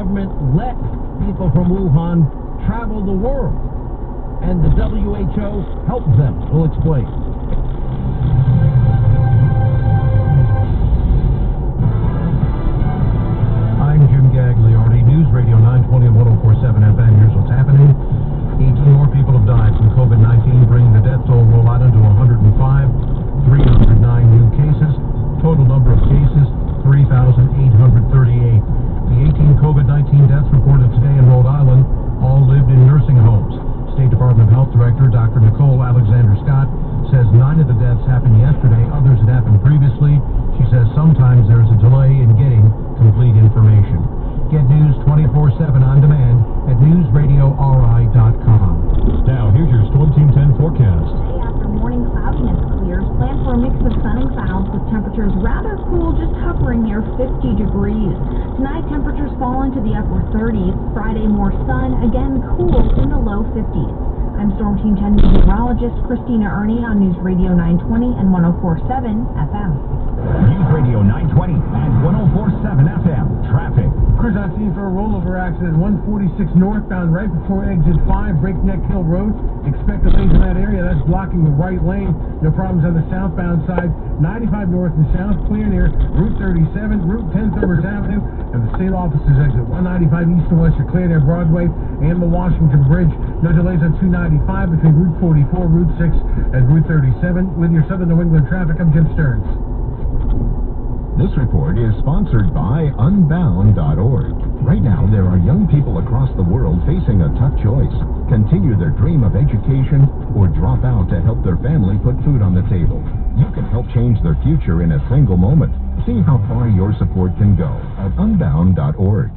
government let people from Wuhan travel the world, and the WHO helped them. We'll explain. I'm Jim Gagliardi, News Radio 920 and 104.7 FM. Here's what's happening. 18 more people have died from COVID-19, bringing the death toll Rhode Island to 105. 309 new cases. Total number of cases, 3,838. The 18 COVID-19 deaths reported today in Rhode Island all lived in nursing homes. State Department of Health Director Dr. Nicole Alexander-Scott says 9 of the deaths happened yesterday, others had happened previously. She says sometimes there's a delay in getting complete information. Get news 24/7 on demand at newsradiori.com. Now, here's your Storm Team 10 forecast. Today, after morning cloudiness clears, plan for a mix of sun and clouds with temperatures rather cool, just hovering near 50 degrees. Tonight, temperatures fall into the upper 30s. Friday, more sun, again cool in the low 50s. I'm Storm Team 10 meteorologist Christina Ernie on News Radio 920 and 104.7 FM. News Radio 920 and 104.7 FM. Traffic. Crews on scene for a rollover accident, 146 northbound, right before exit 5, Breakneck Hill Road. Expect delays in that area. That's blocking the right lane. No problems on the southbound side. 95 north and south, clear near Route 37, Route 10 Thurber's Avenue, and the state offices exit 195 east and west are clear near Broadway and the Washington Bridge. No delays on 295 between Route 44, Route 6, and Route 37. With your Southern New England traffic, I'm Jim Stearns. This report is sponsored by Unbound.org. Right now, there are young people across the world facing a tough choice. Continue their dream of education or drop out to help their family put food on the table. You can help change their future in a single moment. See how far your support can go at Unbound.org.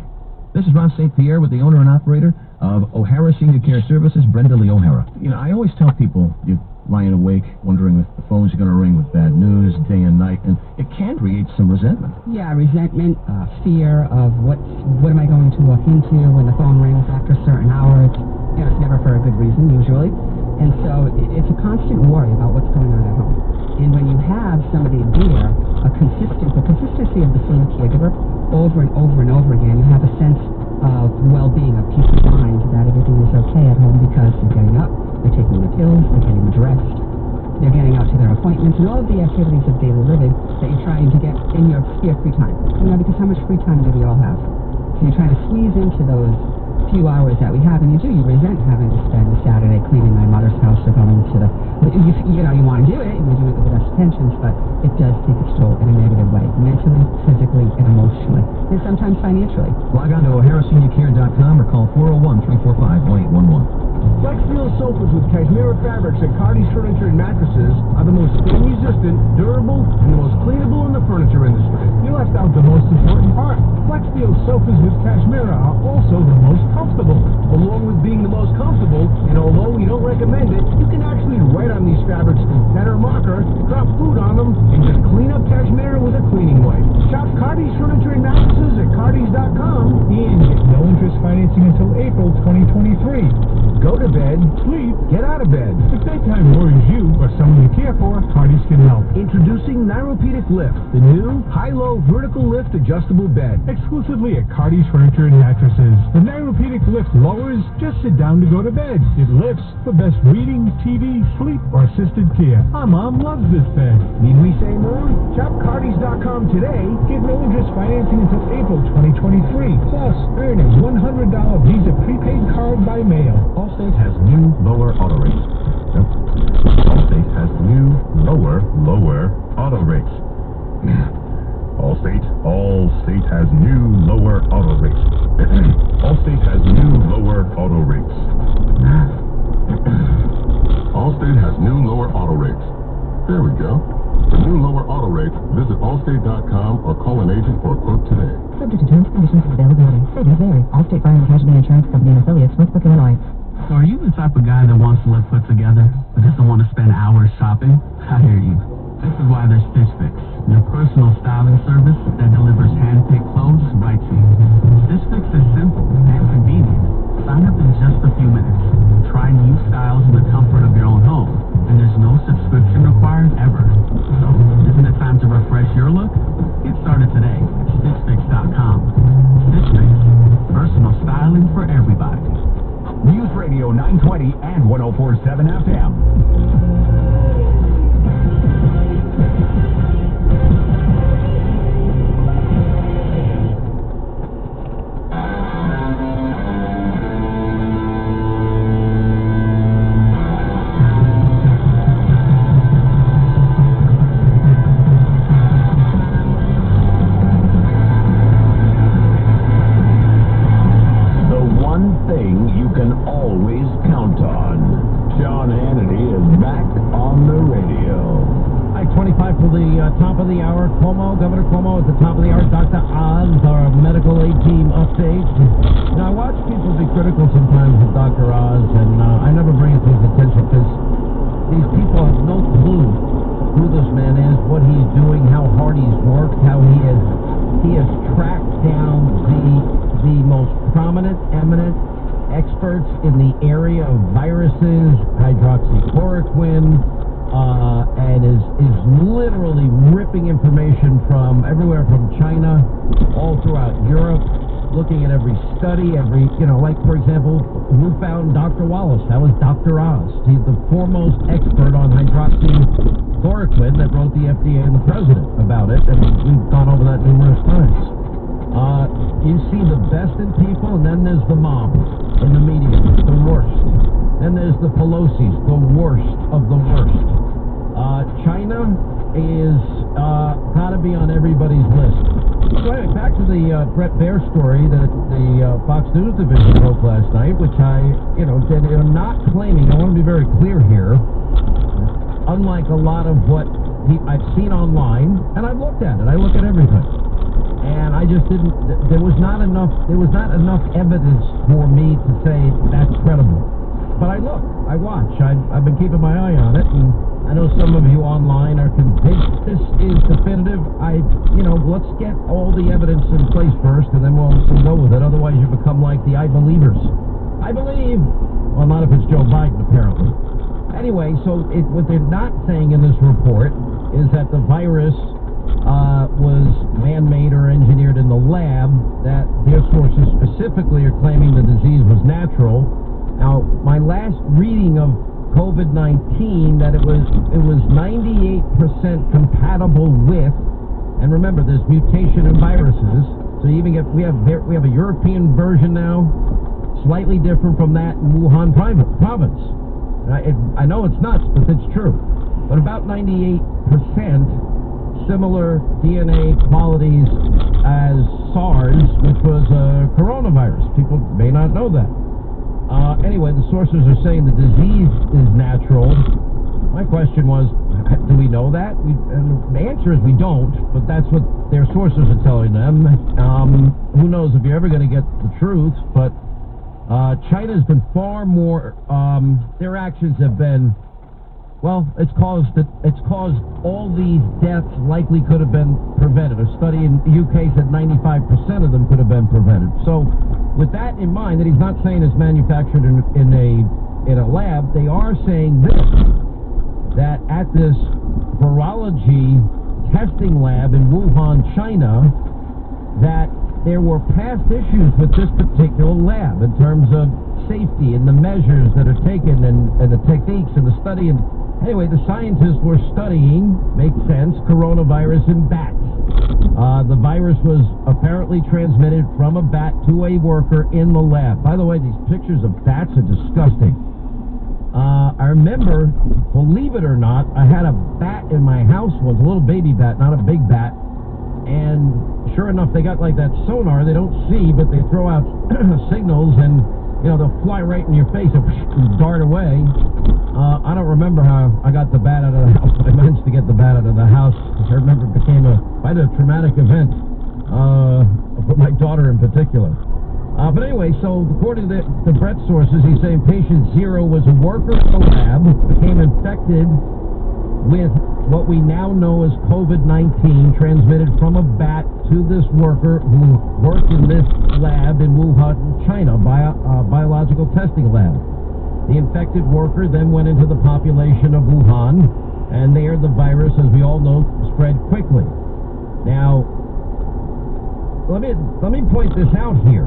This is Ron St. Pierre with the owner and operator of O'Hara Senior Care Services, Brenda Lee O'Hara. You know, I always tell people, you lying awake, wondering if the phones are going to ring with bad news day and night, and it can create some resentment. Yeah, resentment, fear of what am I going to walk into when the phone rings after a certain hour. It's never for a good reason, usually. And so it's a constant worry about what's going on at home. And when you have somebody there, the consistency of the same caregiver over and over and over again, you have a sense of well-being, of peace of mind, that everything is okay at home because they're getting up, they're taking the pills, they're getting dressed, they're getting out to their appointments, and all of the activities of daily living that you're trying to get in your free time. Because how much free time do we all have? So you're trying to squeeze into those few hours that we have, and you resent having to spend a Saturday cleaning my mother's house or going to you want to do it, and you do it with the best intentions, but it does take its toll in a negative way, mentally, physically, and emotionally, and sometimes financially. Log on to O'HaraSeniorCare.com or call 401-345-1811. Flexfield sofas with cashmere fabrics at Cardi's Furniture and Mattresses are the most stain-resistant, durable, and the most cleanable in the furniture industry. You left out the most important part. Flexfield sofas with cashmere are also the most comfortable. Along with being the most comfortable, and although we don't recommend it, you can actually write on these fabrics with pen or marker, drop food on them, and just clean up cashmere with a cleaning wipe. Shop Cardi's Furniture and Mattresses at Cardis.com And get no interest financing until April 2023. Go to bed, sleep, get out of bed. If bedtime worries you or someone you care for, Cardis can help. Introducing Neuropedic Lift, the new high-low vertical lift adjustable bed. Exclusively at Cardis Furniture and Mattresses. The Neuropedic Lift lowers, just sit down to go to bed. It lifts for best reading, TV, sleep, or assisted care. Our mom loves this bed. Need we say more? Shop Cardis.com today. Get no interest financing until April 2023. Plus, earn a $100 Visa prepaid card by mail. Allstate has new lower auto rates. Allstate has new lower auto rates. Allstate has new lower auto rates. Allstate has new lower auto rates. Allstate has new lower auto rates. There we go. For new lower auto rates, visit Allstate.com or call an agent for a quote today. Subject to terms, conditions, and availability. Figures vary. Allstate Fire and Casualty Insurance Company and affiliates, Smithfield, Illinois. So are you the type of guy that wants to look put together, but doesn't want to spend hours shopping? I hear you. This is why there's Stitch Fix, your personal styling service that delivers hand-picked clothes right to you. Stitch Fix is simple and convenient. Sign up in just a few minutes. Try new styles in the comfort of your own home, and there's no subscription required ever. So, isn't it time to refresh your look? Get started today at StitchFix.com. Stitch Fix. Radio 920 and 104.7 FM. Governor Cuomo at the top of the hour. Dr. Oz, our medical aid team update. Now, I watch people be critical sometimes of Dr. Oz, and I never bring it to his attention because these people have no clue who this man is, what he's doing, how hard he's worked, how he has tracked down the most prominent, eminent experts in the area of viruses, hydroxychloroquine, and is literally ripping information from everywhere from China, all throughout Europe, looking at every study, like, for example, who found Dr. Wallace? That was Dr. Oz. He's the foremost expert on hydroxychloroquine that wrote the FDA and the president about it, and we've gone over that numerous times. You see the best in people, and then there's the mob in the media, the worst. Then there's the Pelosi's, the worst of the worst. China is got to be on everybody's list. So anyway, back to the Brett Baer story that the Fox News division broke last night, which they're not claiming. I want to be very clear here. Unlike a lot of what I've seen online, and I've looked at it. I look at everything. And I just didn't, there was not enough evidence for me to say that's credible. But I look, I watch, I've been keeping my eye on it, and I know some of you online are convinced this is definitive. Let's get all the evidence in place first, and then we'll go with it. Otherwise, you become like the I believers. I believe. Well, not if it's Joe Biden, apparently. Anyway, so what they're not saying in this report is that the virus was man-made or engineered in the lab, that their sources specifically are claiming the disease was natural. Now, my last reading of COVID-19, that it was 98% compatible with, and remember, there's mutation in viruses, so you even we have a European version now, slightly different from that in Wuhan province. I know it's nuts, but it's true. But about 98% similar DNA qualities as SARS, which was a coronavirus. People may not know that. Anyway, the sources are saying the disease is natural. My question was, do we know that? And the answer is we don't, but that's what their sources are telling them. Who knows if you're ever going to get the truth, but China's been far more, their actions have been, well, it's caused all these deaths likely could have been prevented. A study in the UK said 95% of them could have been prevented. So with that in mind, that he's not saying it's manufactured in a lab, they are saying this, that at this virology testing lab in Wuhan, China, that there were past issues with this particular lab in terms of safety and the measures that are taken and the techniques and the study. And anyway, the scientists were studying, makes sense, coronavirus in bats. The virus was apparently transmitted from a bat to a worker in the lab. By the way, these pictures of bats are disgusting. I remember, believe it or not, I had a bat in my house once, a little baby bat, not a big bat. And sure enough, they got like that sonar. They don't see, but they throw out signals, and they'll fly right in your face and dart away. I don't remember how I got the bat out of the house, but I managed to get the bat out of the house. I remember it became quite a traumatic event for my daughter in particular. But anyway, so according to the Brett sources, he's saying patient 0 was a worker in the lab, became infected with what we now know as COVID-19, transmitted from a bat to this worker who worked in this lab in Wuhan, China, biological testing lab. The infected worker then went into the population of Wuhan, and there the virus, as we all know, spread quickly. Now, let me point this out here.